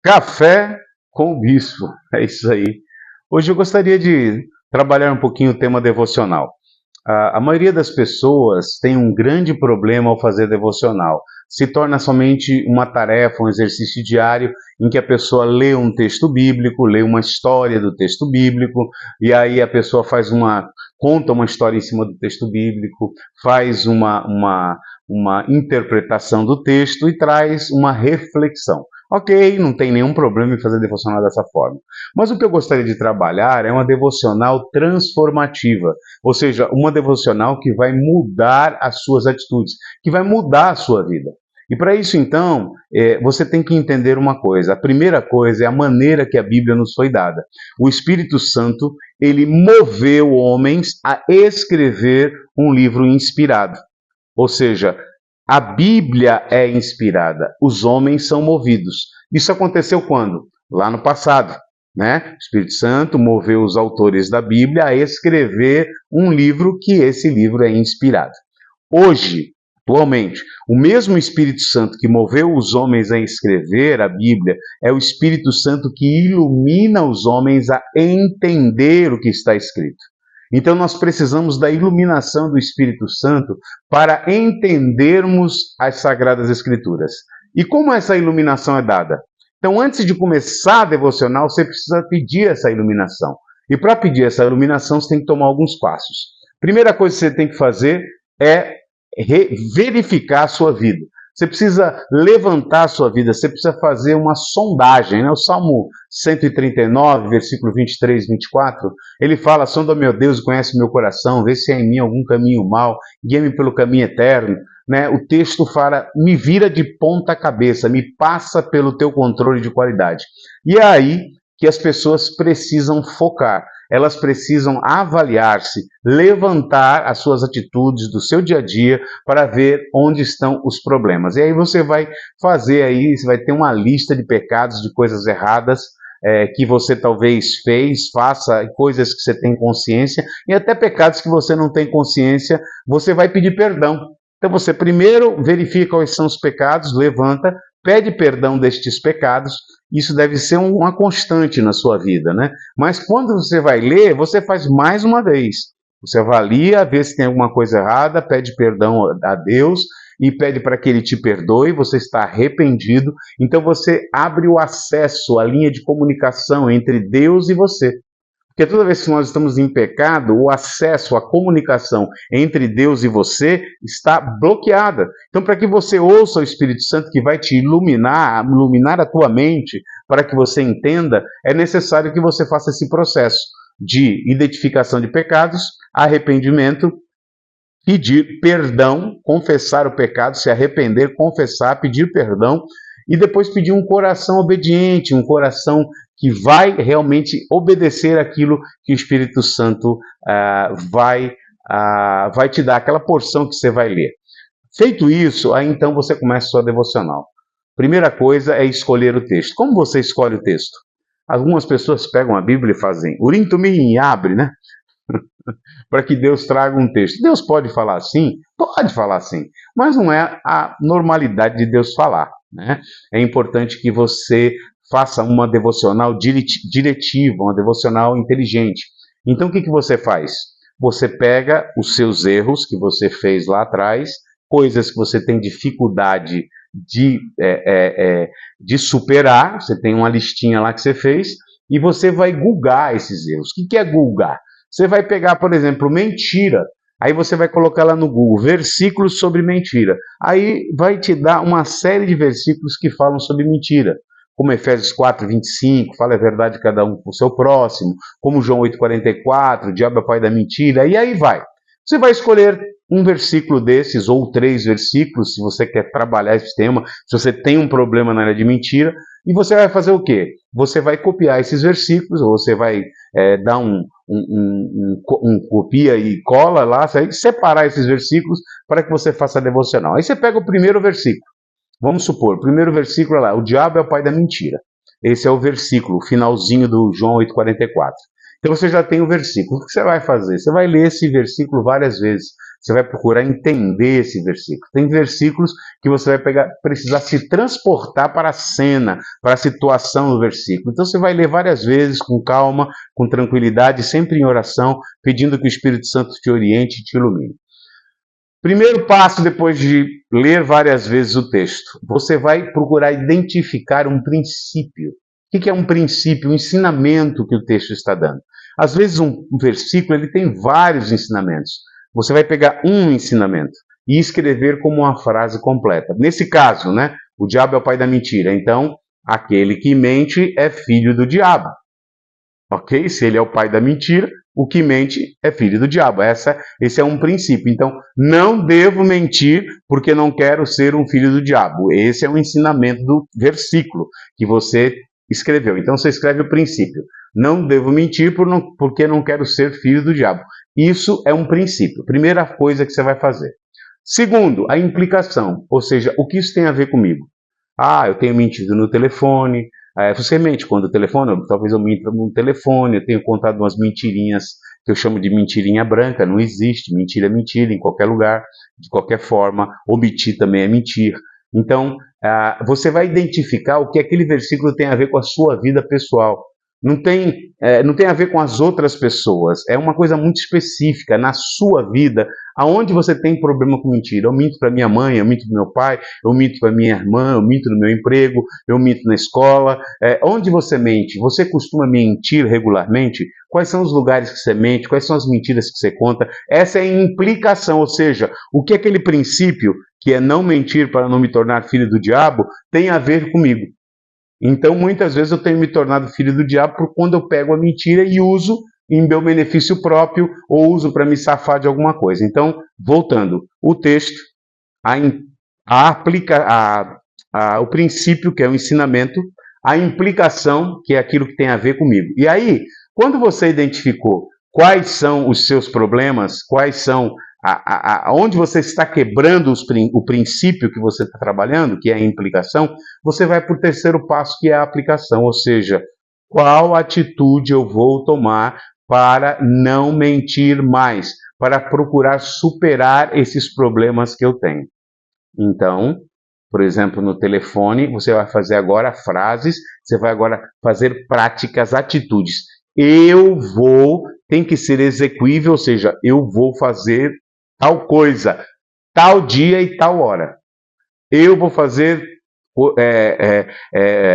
Café com o Bispo, é isso aí. Hoje eu gostaria de trabalhar um pouquinho o tema devocional. A maioria das pessoas tem um grande problema ao fazer devocional. Se torna somente uma tarefa, um exercício diário em que a pessoa lê um texto bíblico, lê uma história do texto bíblico, e aí a pessoa conta uma história em cima do texto bíblico, faz uma interpretação do texto e traz uma reflexão. Ok, não tem nenhum problema em fazer devocional dessa forma. Mas o que eu gostaria de trabalhar é uma devocional transformativa, ou seja, uma devocional que vai mudar as suas atitudes, que vai mudar a sua vida. E para isso, então, você tem que entender uma coisa. A primeira coisa é a maneira que a Bíblia nos foi dada. O Espírito Santo, ele moveu homens a escrever um livro inspirado. Ou seja, a Bíblia é inspirada, os homens são movidos. Isso aconteceu quando? Lá no passado, né? O Espírito Santo moveu os autores da Bíblia a escrever um livro que esse livro é inspirado. Hoje, atualmente, o mesmo Espírito Santo que moveu os homens a escrever a Bíblia é o Espírito Santo que ilumina os homens a entender o que está escrito. Então nós precisamos da iluminação do Espírito Santo para entendermos as Sagradas Escrituras. E como essa iluminação é dada? Então, antes de começar a devocional, você precisa pedir essa iluminação. E para pedir essa iluminação, você tem que tomar alguns passos. Primeira coisa que você tem que fazer é verificar a sua vida. Você precisa levantar a sua vida, você precisa fazer uma sondagem, né? O Salmo 139, versículo 23 e 24, ele fala: sonda meu Deus e conhece meu coração, vê se há em mim algum caminho mau, guia-me pelo caminho eterno. Né? O texto fala: me vira de ponta cabeça, me passa pelo teu controle de qualidade. E é aí que as pessoas precisam focar. Elas precisam avaliar-se, levantar as suas atitudes do seu dia a dia para ver onde estão os problemas. E aí você vai fazer aí, você vai ter uma lista de pecados, de coisas erradas que você talvez faça coisas que você tem consciência e até pecados que você não tem consciência, você vai pedir perdão. Então você primeiro verifica quais são os pecados, levanta, pede perdão destes pecados. Isso deve ser uma constante na sua vida, né? Mas quando você vai ler, você faz mais uma vez. Você avalia, vê se tem alguma coisa errada, pede perdão a Deus e pede para que Ele te perdoe, você está arrependido. Então você abre o acesso, a linha de comunicação entre Deus e você. Porque toda vez que nós estamos em pecado, o acesso à comunicação entre Deus e você está bloqueada. Então, para que você ouça o Espírito Santo que vai te iluminar a tua mente, para que você entenda, é necessário que você faça esse processo de identificação de pecados, arrependimento, pedir perdão, confessar o pecado, se arrepender, confessar, pedir perdão e depois pedir um coração obediente, um coração que vai realmente obedecer aquilo que o Espírito Santo vai te dar, aquela porção que você vai ler. Feito isso, aí então você começa a sua devocional. Primeira coisa é escolher o texto. Como você escolhe o texto? Algumas pessoas pegam a Bíblia e fazem urim tumim, abre, né? Para que Deus traga um texto. Deus pode falar assim? Pode falar assim, mas não é a normalidade de Deus falar, né? É importante que você faça uma devocional diretiva, uma devocional inteligente. Então o que você faz? Você pega os seus erros que você fez lá atrás, coisas que você tem dificuldade de superar, você tem uma listinha lá que você fez, e você vai googar esses erros. O que é googar? Você vai pegar, por exemplo, mentira. Aí você vai colocar lá no Google, versículos sobre mentira. Aí vai te dar uma série de versículos que falam sobre mentira. Como Efésios 4, 25, fala a verdade de cada um com o seu próximo. Como João 8, 44, o diabo é o pai da mentira. E aí vai. Você vai escolher um versículo desses, ou 3 versículos, se você quer trabalhar esse tema, se você tem um problema na área de mentira, e você vai fazer o quê? Você vai copiar esses versículos, ou você vai dar um copia e cola lá, separar esses versículos para que você faça a devocional. Aí você pega o primeiro versículo. Vamos supor, o primeiro versículo é lá, o diabo é o pai da mentira. Esse é o versículo, o finalzinho do João 8,44. Então você já tem o versículo. O que você vai fazer? Você vai ler esse versículo várias vezes. você vai procurar entender esse versículo. Tem versículos que você vai precisar se transportar para a cena, para a situação do versículo. Então você vai ler várias vezes, com calma, com tranquilidade, sempre em oração, pedindo que o Espírito Santo te oriente e te ilumine. Primeiro passo, depois de ler várias vezes o texto, você vai procurar identificar um princípio. O que é um princípio? Um ensinamento que o texto está dando. Às vezes um versículo ele tem vários ensinamentos. Você vai pegar um ensinamento e escrever como uma frase completa. Nesse caso, né, o diabo é o pai da mentira. Então, aquele que mente é filho do diabo. Ok? Se ele é o pai da mentira, o que mente é filho do diabo. Esse é um princípio. Então, não devo mentir porque não quero ser um filho do diabo. Esse é o ensinamento do versículo que você escreveu. Então, você escreve o princípio. Não devo mentir porque não quero ser filho do diabo. Isso é um princípio. Primeira coisa que você vai fazer. Segundo, a implicação. Ou seja, o que isso tem a ver comigo? Eu tenho mentido no telefone. Você mente quando o telefone? Talvez eu minta no telefone. Eu tenho contado umas mentirinhas que eu chamo de mentirinha branca. Não existe. Mentira é mentira em qualquer lugar, de qualquer forma. Omitir também é mentir. Então, você vai identificar o que aquele versículo tem a ver com a sua vida pessoal. Não tem a ver com as outras pessoas. É uma coisa muito específica na sua vida, aonde você tem problema com mentira. Eu minto para minha mãe, eu minto para meu pai, eu minto para minha irmã, eu minto no meu emprego, eu minto na escola. Onde você mente? Você costuma mentir regularmente? Quais são os lugares que você mente? Quais são as mentiras que você conta? Essa é a implicação, ou seja, o que aquele princípio, que é não mentir para não me tornar filho do diabo, tem a ver comigo. Então, muitas vezes eu tenho me tornado filho do diabo por quando eu pego a mentira e uso em meu benefício próprio ou uso para me safar de alguma coisa. Então, voltando, o texto, o princípio, que é o ensinamento, a implicação, que é aquilo que tem a ver comigo. E aí, quando você identificou quais são os seus problemas, quais são onde você está quebrando o princípio que você está trabalhando, que é a implicação, você vai para o terceiro passo, que é a aplicação, ou seja, qual atitude eu vou tomar para não mentir mais, para procurar superar esses problemas que eu tenho. Então, por exemplo, no telefone, você vai fazer agora frases, você vai agora fazer práticas, atitudes. Tem que ser execuível, ou seja, eu vou fazer tal coisa, tal dia e tal hora. Eu vou fazer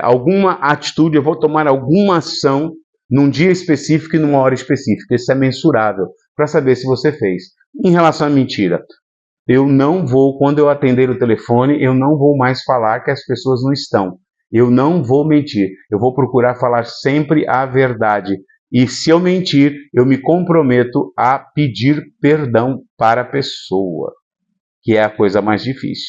alguma atitude, eu vou tomar alguma ação num dia específico e numa hora específica. Isso é mensurável para saber se você fez. Em relação à mentira, quando eu atender o telefone, eu não vou mais falar que as pessoas não estão. Eu não vou mentir. Eu vou procurar falar sempre a verdade. E se eu mentir, eu me comprometo a pedir perdão para a pessoa, que é a coisa mais difícil.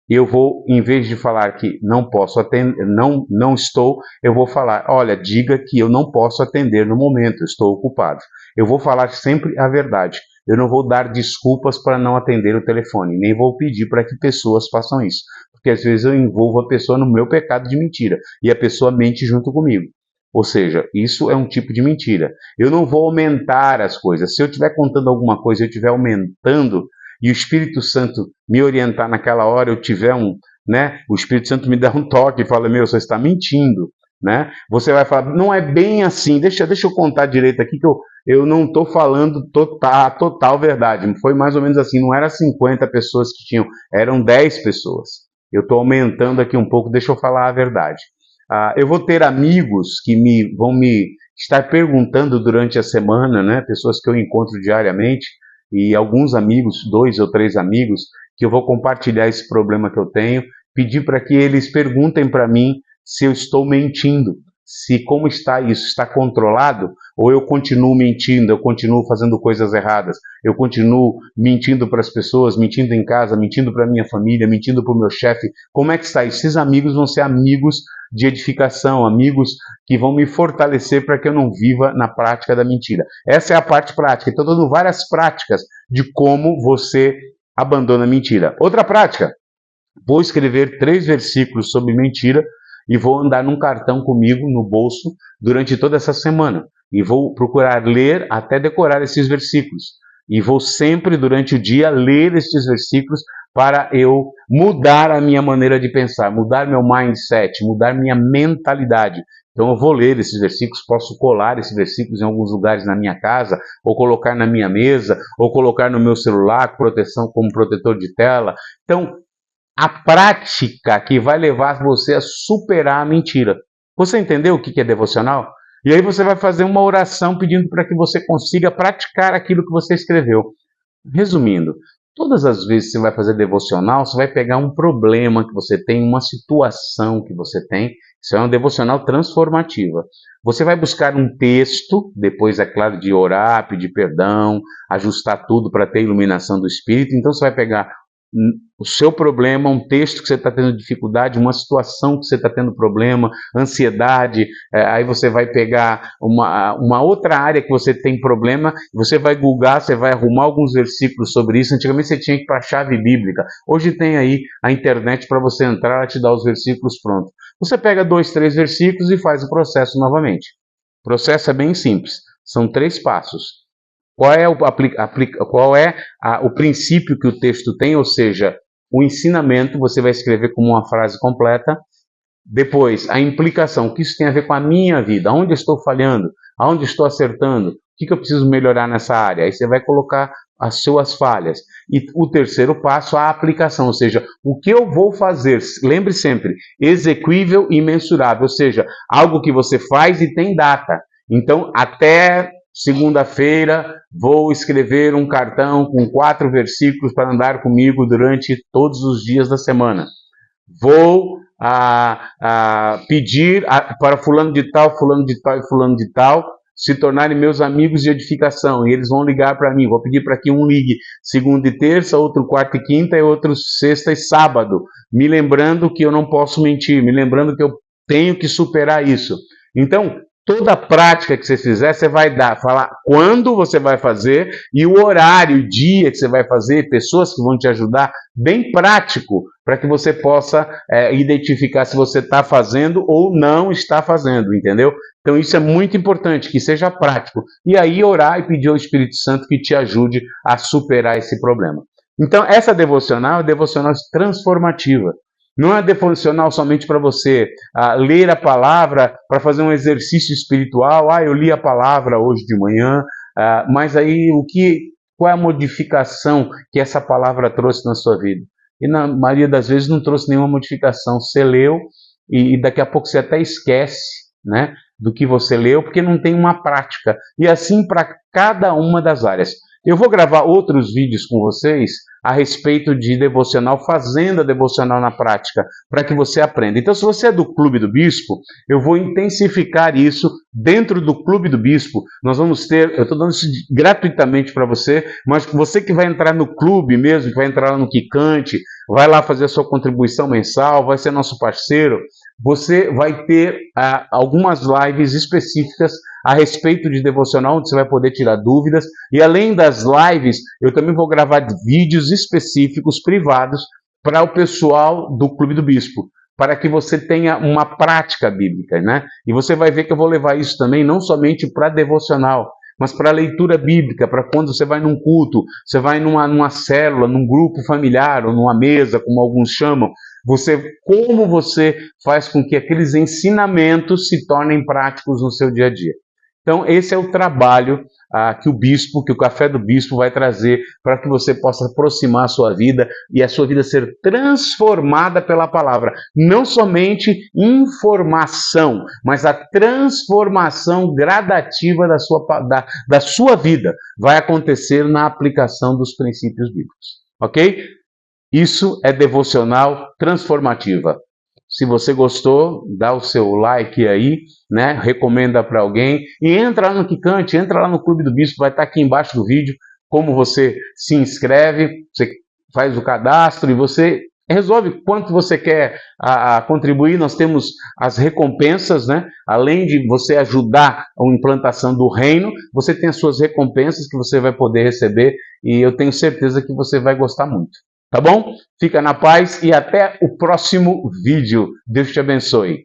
Eu vou, em vez de falar que não posso atender, não estou, eu vou falar, olha, diga que eu não posso atender no momento, estou ocupado. Eu vou falar sempre a verdade. Eu não vou dar desculpas para não atender o telefone, nem vou pedir para que pessoas façam isso, porque às vezes eu envolvo a pessoa no meu pecado de mentira, e a pessoa mente junto comigo. Ou seja, isso é um tipo de mentira. Eu não vou aumentar as coisas. Se eu estiver contando alguma coisa, eu estiver aumentando, e o Espírito Santo me orientar naquela hora, eu tiver o Espírito Santo me dá um toque e fala, você está mentindo, né? Você vai falar, não é bem assim, deixa eu contar direito aqui, que eu não estou falando total verdade, foi mais ou menos assim, não eram 50 pessoas que tinham, eram 10 pessoas. Eu estou aumentando aqui um pouco, deixa eu falar a verdade. Eu vou ter amigos que vão me estar perguntando durante a semana, né? Pessoas que eu encontro diariamente, e alguns amigos, 2 ou 3 amigos, que eu vou compartilhar esse problema que eu tenho, pedir para que eles perguntem para mim se eu estou mentindo, como está isso, está controlado, ou eu continuo mentindo, eu continuo fazendo coisas erradas, eu continuo mentindo para as pessoas, mentindo em casa, mentindo para a minha família, mentindo para o meu chefe, como é que está isso? Esses amigos vão ser amigos de edificação, amigos que vão me fortalecer para que eu não viva na prática da mentira. Essa é a parte prática. Então, estou dando várias práticas de como você abandona a mentira. Outra prática, vou escrever 3 versículos sobre mentira e vou andar num cartão comigo no bolso durante toda essa semana. E vou procurar ler até decorar esses versículos. E vou sempre, durante o dia, ler estes versículos para eu mudar a minha maneira de pensar, mudar meu mindset, mudar minha mentalidade. Então eu vou ler esses versículos, posso colar esses versículos em alguns lugares na minha casa, ou colocar na minha mesa, ou colocar no meu celular, com proteção como protetor de tela. Então, a prática que vai levar você a superar a mentira. Você entendeu o que é devocional? E aí você vai fazer uma oração pedindo para que você consiga praticar aquilo que você escreveu. Resumindo, todas as vezes que você vai fazer devocional, você vai pegar um problema que você tem, uma situação que você tem. Isso é uma devocional transformativa. Você vai buscar um texto, depois, é claro, de orar, pedir perdão, ajustar tudo para ter iluminação do Espírito. Então você vai pegar o seu problema, um texto que você está tendo dificuldade, uma situação que você está tendo problema, ansiedade, aí você vai pegar uma outra área que você tem problema, você vai googar, você vai arrumar alguns versículos sobre isso. Antigamente você tinha que ir para a chave bíblica, hoje tem aí a internet para você entrar, ela te dá os versículos prontos. Você pega 2, 3 versículos e faz o processo novamente. O processo é bem simples, são 3 passos. Qual é o princípio que o texto tem, ou seja, o ensinamento, você vai escrever como uma frase completa. Depois, a implicação, o que isso tem a ver com a minha vida, onde eu estou falhando, aonde estou acertando, o que eu preciso melhorar nessa área. Aí você vai colocar as suas falhas. E o terceiro passo, a aplicação, ou seja, o que eu vou fazer, lembre sempre, execuível e mensurável, ou seja, algo que você faz e tem data. Então, até segunda-feira, vou escrever um cartão com 4 versículos para andar comigo durante todos os dias da semana. Vou pedir para fulano de tal e fulano de tal se tornarem meus amigos de edificação. E eles vão ligar para mim. Vou pedir para que um ligue segunda e terça, outro quarta e quinta e outro sexta e sábado. Me lembrando que eu não posso mentir, me lembrando que eu tenho que superar isso. Então, toda prática que você fizer, você vai falar quando você vai fazer e o horário, o dia que você vai fazer, pessoas que vão te ajudar, bem prático, para que você possa identificar se você está fazendo ou não está fazendo, entendeu? Então isso é muito importante, que seja prático. E aí orar e pedir ao Espírito Santo que te ajude a superar esse problema. Então essa devocional é devocional transformativa. Não é devocional somente para você ler a palavra, para fazer um exercício espiritual. Eu li a palavra hoje de manhã, mas aí qual é a modificação que essa palavra trouxe na sua vida? E na maioria das vezes não trouxe nenhuma modificação. Você leu e daqui a pouco você até esquece, né, do que você leu, porque não tem uma prática. E assim para cada uma das áreas. Eu vou gravar outros vídeos com vocês a respeito de devocional, fazendo a devocional na prática, para que você aprenda. Então, se você é do Clube do Bispo, eu vou intensificar isso dentro do Clube do Bispo. Nós vamos ter, eu estou dando isso gratuitamente para você, mas você que vai entrar no clube mesmo, que vai entrar lá no Quicante, vai lá fazer a sua contribuição mensal, vai ser nosso parceiro, você vai ter algumas lives específicas a respeito de devocional, onde você vai poder tirar dúvidas. E além das lives, eu também vou gravar vídeos específicos, privados, para o pessoal do Clube do Bispo, para que você tenha uma prática bíblica, né? E você vai ver que eu vou levar isso também, não somente para devocional, mas para a leitura bíblica, para quando você vai num culto, você vai numa célula, num grupo familiar, ou numa mesa, como alguns chamam, como você faz com que aqueles ensinamentos se tornem práticos no seu dia a dia. Então, esse é o trabalho que o Café do Bispo vai trazer para que você possa aproximar a sua vida e a sua vida ser transformada pela palavra. Não somente informação, mas a transformação gradativa da sua vida vai acontecer na aplicação dos princípios bíblicos. Ok? Isso é devocional transformativa. Se você gostou, dá o seu like aí, né? Recomenda para alguém e entra lá no Quicante, entra lá no Clube do Bispo, vai estar aqui embaixo do vídeo como você se inscreve, você faz o cadastro e você resolve quanto você quer contribuir. Nós temos as recompensas, né? Além de você ajudar a implantação do reino, você tem as suas recompensas que você vai poder receber e eu tenho certeza que você vai gostar muito. Tá bom? Fica na paz e até o próximo vídeo. Deus te abençoe.